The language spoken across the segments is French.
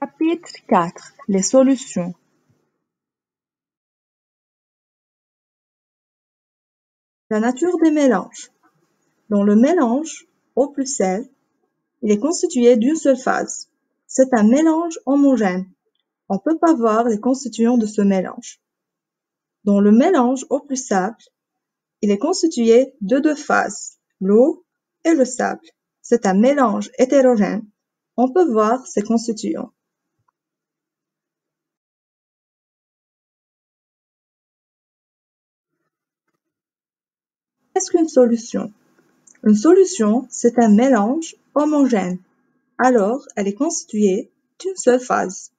Chapitre 4. Les solutions. La nature des mélanges. Dans le mélange eau plus sel, il est constitué d'une seule phase. C'est un mélange homogène. On ne peut pas voir les constituants de ce mélange. Dans le mélange eau plus sable, il est constitué de deux phases, l'eau et le sable. C'est un mélange hétérogène. On peut voir ses constituants. Qu'est-ce qu'une solution? Une solution, c'est un mélange homogène. Alors, elle est constituée d'une seule phase.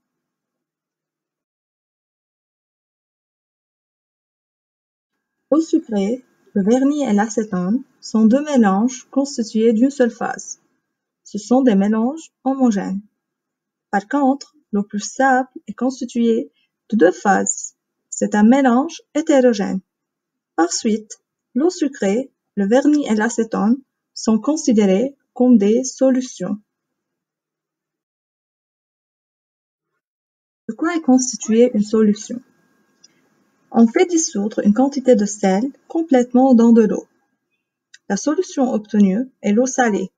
L'eau sucrée, le vernis et l'acétone sont deux mélanges constitués d'une seule phase. Ce sont des mélanges homogènes. Par contre, l'eau plus sable est constituée de deux phases. C'est un mélange hétérogène. Par suite, l'eau sucrée, le vernis et l'acétone sont considérés comme des solutions. De quoi est constituée une solution? On fait dissoudre une quantité de sel complètement dans de l'eau. La solution obtenue est l'eau salée.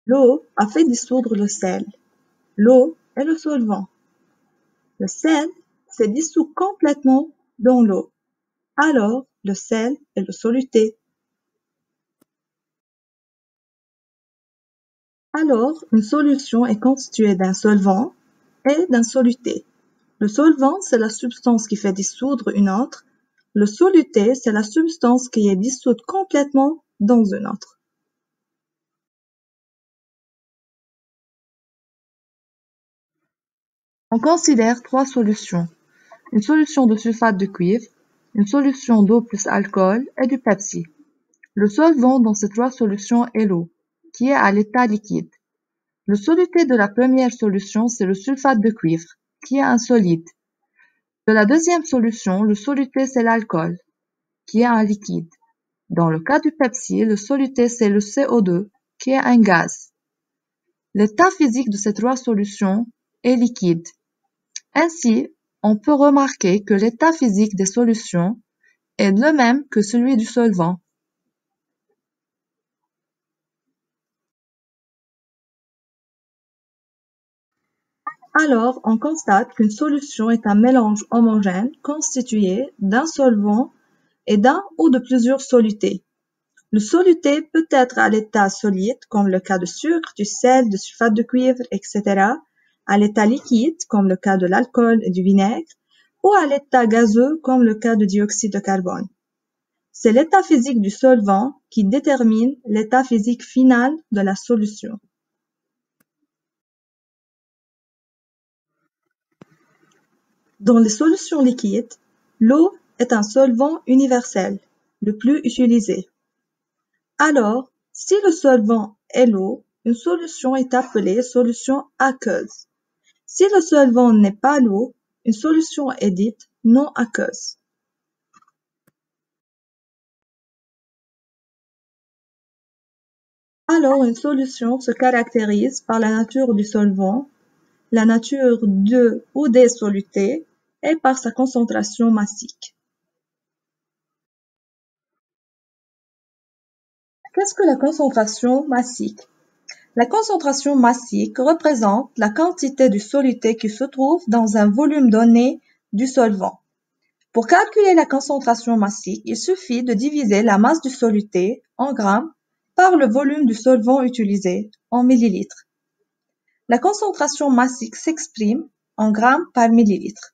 L'eau a fait dissoudre le sel. L'eau est le solvant. Le sel s'est dissous complètement dans l'eau. Alors, le sel est le soluté. Alors, une solution est constituée d'un solvant et d'un soluté. Le solvant, c'est la substance qui fait dissoudre une autre. Le soluté, c'est la substance qui est dissoute complètement dans une autre. On considère trois solutions. Une solution de sulfate de cuivre, une solution d'eau plus alcool et du Pepsi. Le solvant dans ces trois solutions est l'eau, qui est à l'état liquide. Le soluté de la première solution, c'est le sulfate de cuivre, qui est un solide. De la deuxième solution, le soluté, c'est l'alcool, qui est un liquide. Dans le cas du Pepsi, le soluté, c'est le CO2, qui est un gaz. L'état physique de ces trois solutions est liquide. Ainsi, on peut remarquer que l'état physique des solutions est le même que celui du solvant. Alors, on constate qu'une solution est un mélange homogène constitué d'un solvant et d'un ou de plusieurs solutés. Le soluté peut être à l'état solide, comme le cas de sucre, du sel, du sulfate de cuivre, etc., à l'état liquide, comme le cas de l'alcool et du vinaigre, ou à l'état gazeux, comme le cas du dioxyde de carbone. C'est l'état physique du solvant qui détermine l'état physique final de la solution. Dans les solutions liquides, l'eau est un solvant universel, le plus utilisé. Alors, si le solvant est l'eau, une solution est appelée solution aqueuse. Si le solvant n'est pas l'eau, une solution est dite non aqueuse. Alors, une solution se caractérise par la nature du solvant, la nature de ou des solutés et par sa concentration massique. Qu'est-ce que la concentration massique? La concentration massique représente la quantité du soluté qui se trouve dans un volume donné du solvant. Pour calculer la concentration massique, il suffit de diviser la masse du soluté en grammes par le volume du solvant utilisé en millilitres. La concentration massique s'exprime en grammes par millilitre.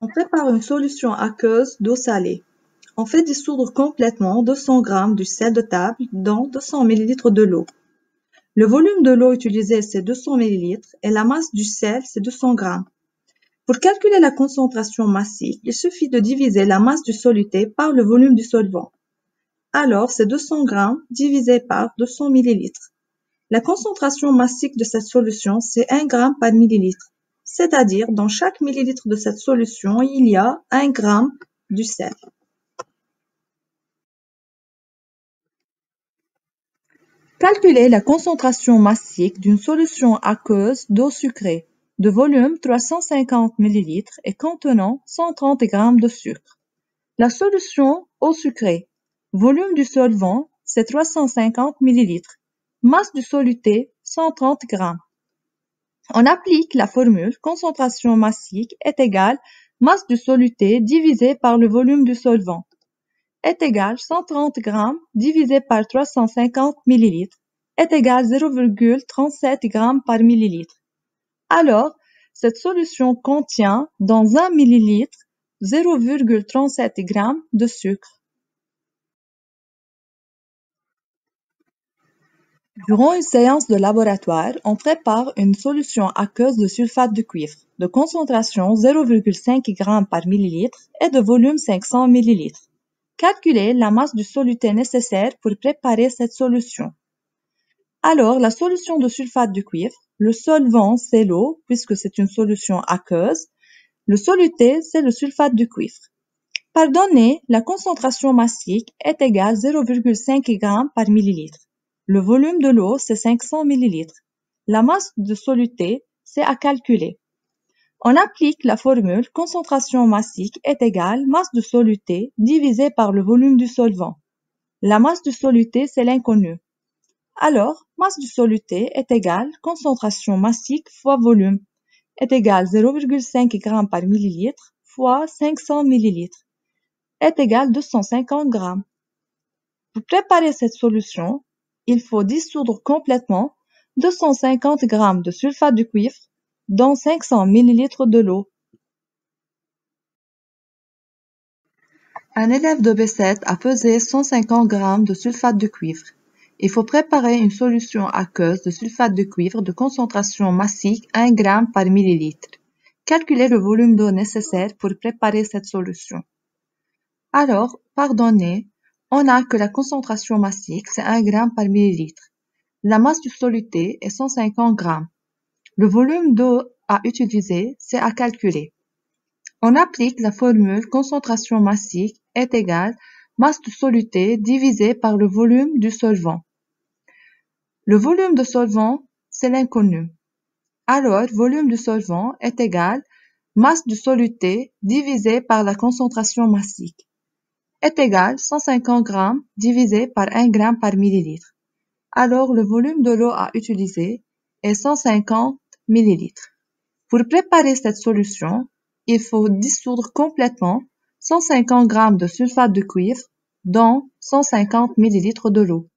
On prépare une solution aqueuse d'eau salée. On fait dissoudre complètement 200 g du sel de table dans 200 ml de l'eau. Le volume de l'eau utilisée, c'est 200 ml et la masse du sel, c'est 200 g. Pour calculer la concentration massique, il suffit de diviser la masse du soluté par le volume du solvant. Alors, c'est 200 g divisé par 200 ml. La concentration massique de cette solution, c'est 1 g par millilitre. C'est-à-dire, dans chaque millilitre de cette solution, il y a 1 g du sel. Calculez la concentration massique d'une solution aqueuse d'eau sucrée de volume 350 ml et contenant 130 g de sucre. La solution eau sucrée, volume du solvant, c'est 350 ml, masse du soluté, 130 g. On applique la formule concentration massique est égale masse du soluté divisé par le volume du solvant est égal 130 g divisé par 350 ml est égal 0,37 g par millilitre. Alors, cette solution contient dans 1 millilitre 0,37 g de sucre. Durant une séance de laboratoire, on prépare une solution aqueuse de sulfate de cuivre de concentration 0,5 g par millilitre et de volume 500 ml. Calculez la masse du soluté nécessaire pour préparer cette solution. Alors, la solution de sulfate de cuivre, le solvant c'est l'eau puisque c'est une solution aqueuse, le soluté c'est le sulfate de cuivre. Par donnée, la concentration massique est égale 0,5 g par millilitre. Le volume de l'eau, c'est 500 ml. La masse de soluté, c'est à calculer. On applique la formule concentration massique est égale masse de soluté divisé par le volume du solvant. La masse du soluté, c'est l'inconnu. Alors, masse du soluté est égale concentration massique fois volume est égale 0,5 g par millilitre fois 500 ml est égal 250 g. Pour préparer cette solution, il faut dissoudre complètement 250 g de sulfate de cuivre dans 500 ml de l'eau. Un élève de B7 a pesé 150 g de sulfate de cuivre. Il faut préparer une solution aqueuse de sulfate de cuivre de concentration massique 1 g par millilitre. Calculez le volume d'eau nécessaire pour préparer cette solution. Alors, par donnée, on a que la concentration massique, c'est 1 g par millilitre. La masse du soluté est 150 g. Le volume d'eau à utiliser, c'est à calculer. On applique la formule concentration massique est égale masse du soluté divisé par le volume du solvant. Le volume de solvant, c'est l'inconnu. Alors, volume du solvant est égal masse du soluté divisé par la concentration massique est égal 150 g divisé par 1 g par millilitre. Alors, le volume de l'eau à utiliser est 150 ml. Pour préparer cette solution, il faut dissoudre complètement 150 g de sulfate de cuivre dans 150 ml de l'eau.